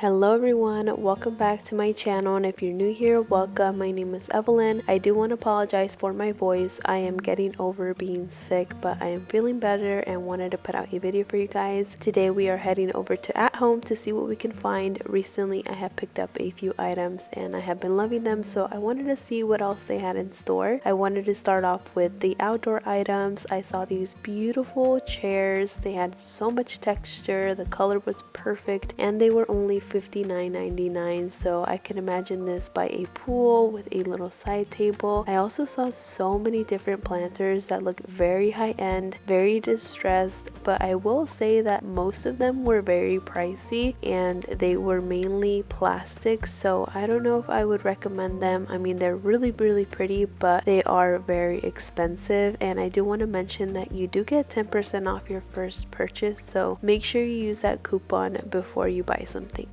Hello everyone, welcome back to my channel, and if you're new here, welcome. My name is Evelyn. I do want to apologize for my voice. I am getting over being sick, but I am feeling better and wanted to put out a video for you guys. Today we are heading over to At Home to see what we can find. Recently I have picked up a few items and I have been loving them, so I wanted to see what else they had in store. I wanted to start off with the outdoor items. I saw these beautiful chairs. They had so much texture, the color was perfect, and they were only $59.99, so I can imagine this by a pool with a little side table. I also saw so many different planters that look very high-end, very distressed, but I will say that most of them were very pricey and they were mainly plastic, so I don't know if I would recommend them. I mean, they're really pretty, but they are very expensive, and I do want to mention that you do get 10% off your first purchase, so make sure you use that coupon before you buy something.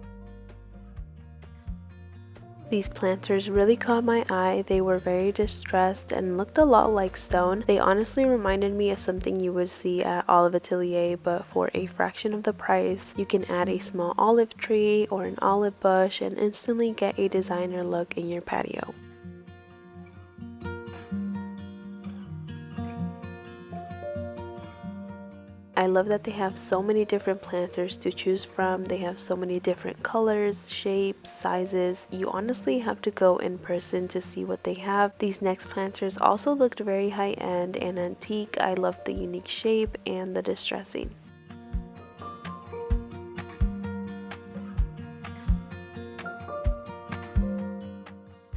These planters really caught my eye. They were very distressed and looked a lot like stone. They honestly reminded me of something you would see at Olive Atelier, but for a fraction of the price. You can add a small olive tree or an olive bush and instantly get a designer look in your patio. I love that they have so many different planters to choose from. They have so many different colors, shapes, sizes. You honestly have to go in person to see what they have. These next planters also looked very high-end and antique. I loved the unique shape and the distressing.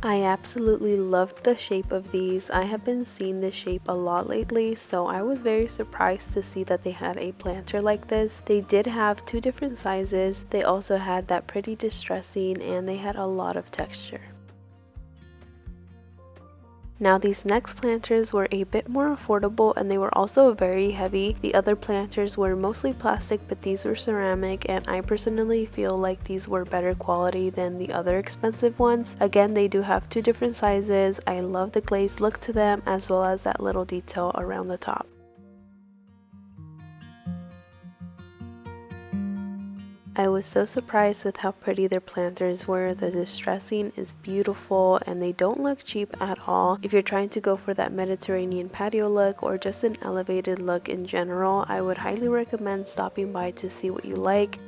I absolutely loved the shape of these. I have been seeing this shape a lot lately, so I was very surprised to see that they had a planter like this. They did have two different sizes. They also had that pretty distressing, and they had a lot of texture. Now these next planters were a bit more affordable and they were also very heavy. The other planters were mostly plastic, but these were ceramic, and I personally feel like these were better quality than the other expensive ones. Again, they do have two different sizes. I love the glazed look to them as well as that little detail around the top. I was so surprised with how pretty their planters were. The distressing is beautiful and they don't look cheap at all. If you're trying to go for that Mediterranean patio look or just an elevated look in general, I would highly recommend stopping by to see what you like.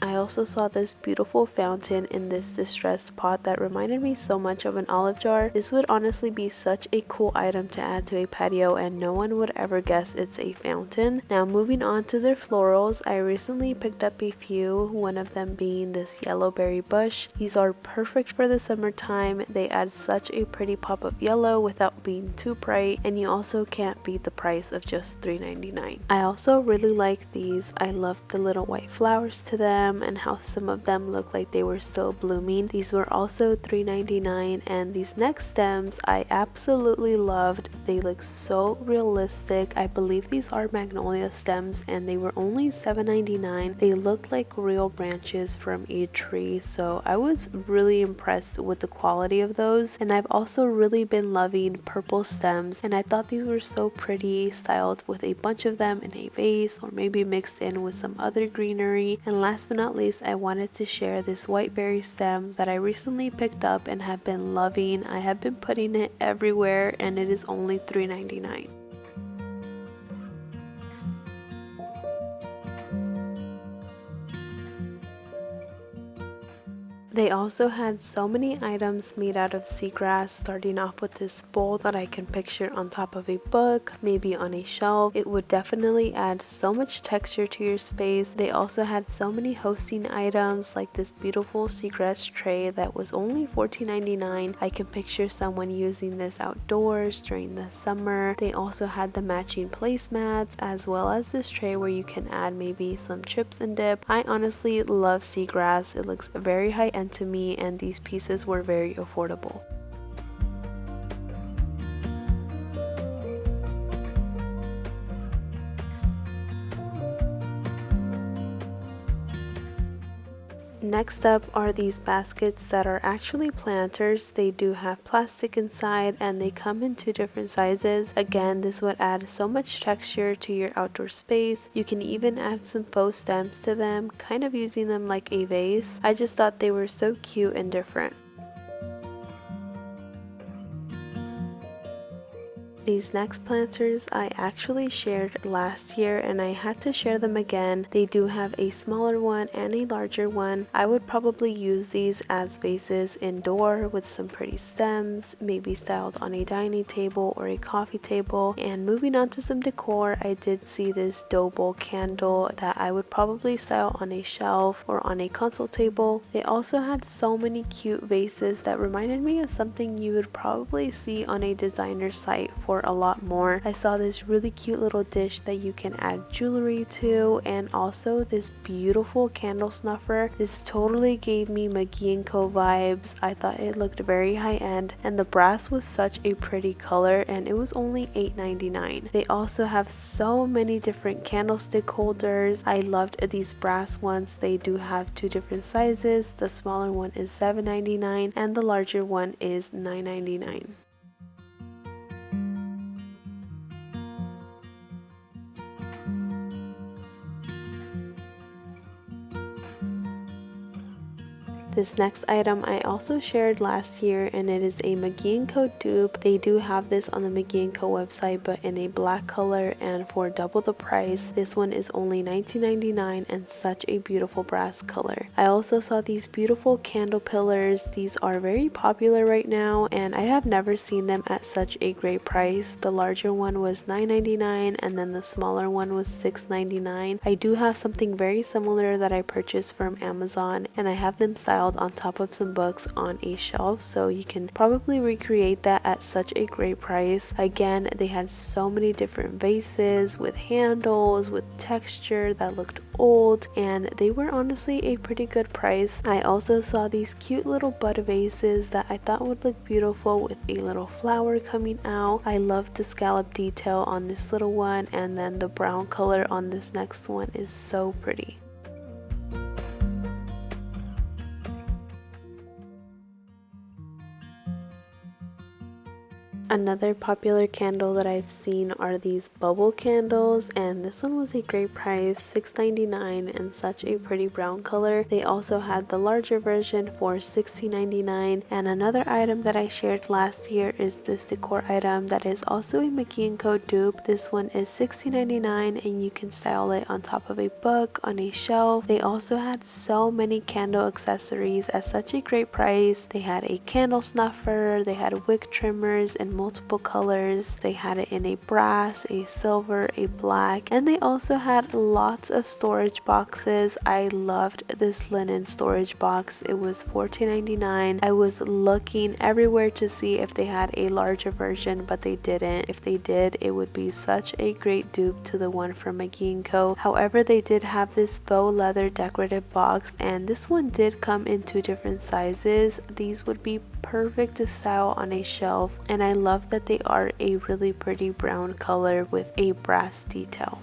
I also saw this beautiful fountain in this distressed pot that reminded me so much of an olive jar. This would honestly be such a cool item to add to a patio, and no one would ever guess it's a fountain. Now moving on to their florals, I recently picked up a few, one of them being this yellow berry bush. These are perfect for the summertime. They add such a pretty pop of yellow without being too bright, and you also can't beat the price of just $3.99. I also really like these. I love the little white flowers to them and how some of them look like they were still blooming. These were also $3.99, and these next stems I absolutely loved. They look so realistic. I believe these are magnolia stems and they were only $7.99. They look like real branches from a tree, so I was really impressed with the quality of those. And I've also really been loving purple stems, and I thought these were so pretty, styled with a bunch of them in a vase or maybe mixed in with some other greenery. And last but not least, I wanted to share this white berry stem that I recently picked up and have been loving. I have been putting it everywhere and it is only $3.99. They also had so many items made out of seagrass, starting off with this bowl that I can picture on top of a book, maybe on a shelf. It would definitely add so much texture to your space. They also had so many hosting items like this beautiful seagrass tray that was only $14.99. I can picture someone using this outdoors during the summer. They also had the matching placemats as well as this tray where you can add maybe some chips and dip. I honestly love seagrass. It looks very high-end to me, and these pieces were very affordable. Next up are these baskets that are actually planters. They do have plastic inside and they come in 2 different sizes. Again, this would add so much texture to your outdoor space. You can even add some faux stems to them, kind of using them like a vase. I just thought they were so cute and different. These next planters I actually shared last year and I had to share them again. They do have a smaller one and a larger one. I would probably use these as vases indoor with some pretty stems, maybe styled on a dining table or a coffee table. And moving on to some decor, I did see this dough bowl candle that I would probably style on a shelf or on a console table. They also had so many cute vases that reminded me of something you would probably see on a designer site for a lot more. I saw this really cute little dish that you can add jewelry to, and also this beautiful candle snuffer. This totally gave me McGee & Co vibes. I thought it looked very high-end, and the brass was such a pretty color, and it was only $8.99. They also have so many different candlestick holders. I loved these brass ones. They do have 2 different sizes. The smaller one is $7.99 and the larger one is $9.99. This next item I also shared last year, and it is a McGee & Co dupe. They do have this on the McGee & Co website, but in a black color and for double the price. This one is only $19.99 and such a beautiful brass color. I also saw these beautiful candle pillars. These are very popular right now and I have never seen them at such a great price. The larger one was $9.99 and then the smaller one was $6.99. I do have something very similar that I purchased from Amazon, and I have them styled on top of some books on a shelf, so you can probably recreate that at such a great price. Again, they had so many different vases with handles, with texture that looked old, and they were honestly a pretty good price. I also saw these cute little bud vases that I thought would look beautiful with a little flower coming out. I love the scallop detail on this little one, and then the brown color on this next one is so pretty. Another popular candle that I've seen are these bubble candles, and this one was a great price, $6.99, and such a pretty brown color. They also had the larger version for $16.99, and another item that I shared last year is this decor item that is also a McGee & Co dupe. This one is $16.99 and you can style it on top of a book, on a shelf. They also had so many candle accessories at such a great price. They had a candle snuffer, they had wick trimmers in multiple colors. They had it in a brass, a silver, a black, and they also had lots of storage boxes. I loved this linen storage box. It was $14.99. I was looking everywhere to see if they had a larger version, but they didn't. If they did, it would be such a great dupe to the one from McGee & Co. However, they did have this faux leather decorative box, and this one did come in 2 different sizes. These would be perfect to style on a shelf, and I love that they are a really pretty brown color with a brass detail.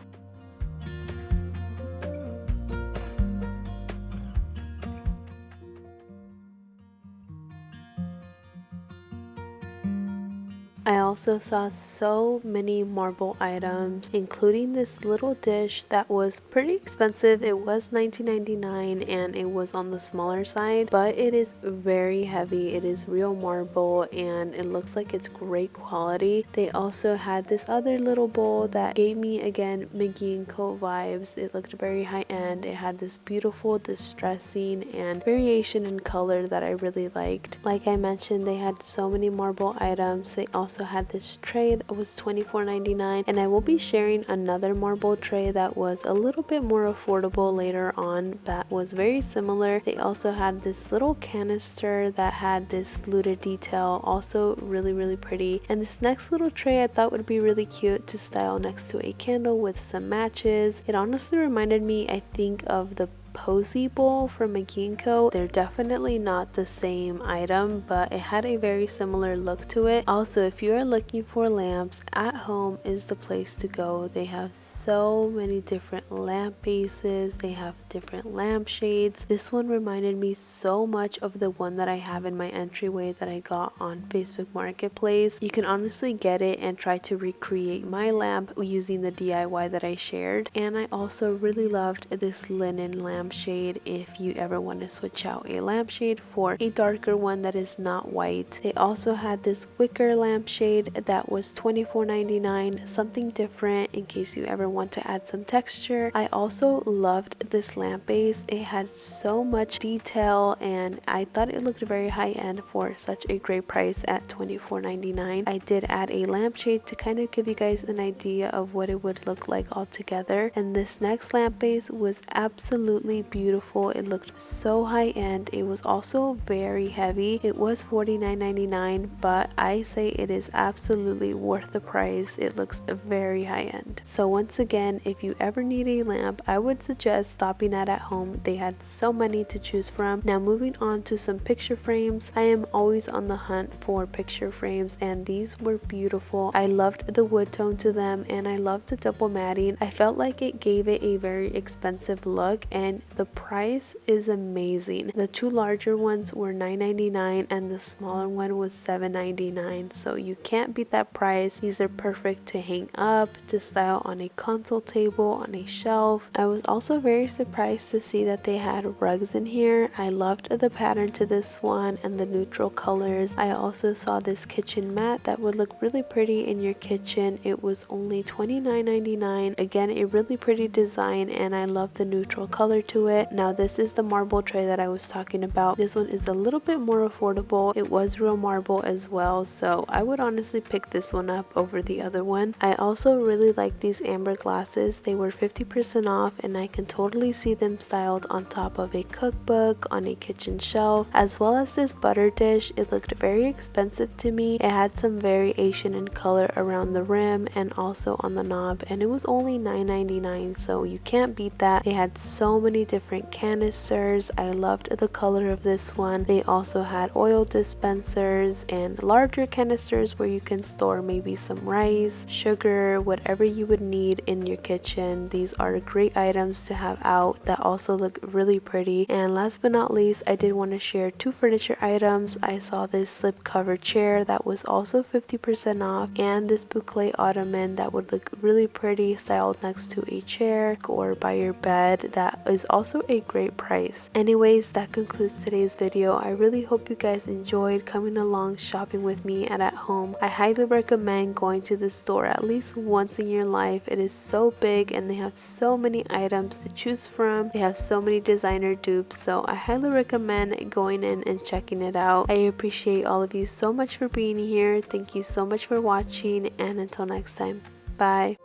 I also saw so many marble items, including this little dish that was pretty expensive. It was $19.99 and it was on the smaller side, but it is very heavy. It is real marble and it looks like it's great quality. They also had this other little bowl that gave me, again, McGee & Co vibes. It looked very high-end. It had this beautiful distressing and variation in color that I really liked. Like I mentioned, they had so many marble items. They also had this tray that was $24.99, and I will be sharing another marble tray that was a little bit more affordable later on that was very similar. They also had this little canister that had this fluted detail, also really pretty. And this next little tray I thought would be really cute to style next to a candle with some matches. It honestly reminded me, I think, of the posy bowl from Ginko. They're definitely not the same item, but it had a very similar look to it. Also, if you are looking for lamps, At Home is the place to go. They have so many different lamp bases, they have different lampshades. This one reminded me so much of the one that I have in my entryway that I got on Facebook Marketplace. You can honestly get it and try to recreate my lamp using the DIY that I shared. And I also really loved this linen lampshade if you ever want to switch out a lampshade for a darker one that is not white. They also had this wicker lampshade that was $24.99, something different in case you ever want to add some texture. I also loved this lamp base. It had so much detail and I thought it looked very high-end for such a great price at $24.99. I did add a lampshade to kind of give you guys an idea of what it would look like all together. And this next lamp base was absolutely beautiful. It looked so high-end. It was also very heavy. It was $49.99, but I say it is absolutely worth the price. It looks very high-end. So once again, if you ever need a lamp, I would suggest stopping at Home. They had so many to choose from. Now moving on to some picture frames. I am always on the hunt for picture frames and these were beautiful. I loved the wood tone to them and I loved the double matting. I felt like it gave it a very expensive look and the price is amazing. The two larger ones were $9.99 and the smaller one was $7.99, so you can't beat that price. These are perfect to hang up, to style on a console table, on a shelf. I was also very surprised to see that they had rugs in here. I loved the pattern to this one and the neutral colors. I also saw this kitchen mat that would look really pretty in your kitchen. It was only $29.99. Again, a really pretty design and I love the neutral color to it. Now this is the marble tray that I was talking about. This one is a little bit more affordable. It was real marble as well, so I would honestly pick this one up over the other one. I also really like these amber glasses. They were 50% off and I can totally see them styled on top of a cookbook, on a kitchen shelf, as well as this butter dish. It looked very expensive to me. It had some variation in color around the rim and also on the knob and it was only $9.99, so you can't beat that. They had so many different canisters. I loved the color of this one. They also had oil dispensers and larger canisters where you can store maybe some rice, sugar, whatever you would need in your kitchen. These are great items to have out that also look really pretty. And last but not least, I did want to share two furniture items. I saw this slip cover chair that was also 50% off and this boucle ottoman that would look really pretty styled next to a chair or by your bed. That is also a great price. Anyways, that concludes today's video. I really hope you guys enjoyed coming along shopping with me at Home. I highly recommend going to the store at least once in your life. It is so big and they have so many items to choose from. They have so many designer dupes, so I highly recommend going in and checking it out. I appreciate all of you so much for being here. Thank you so much for watching and until next time, bye.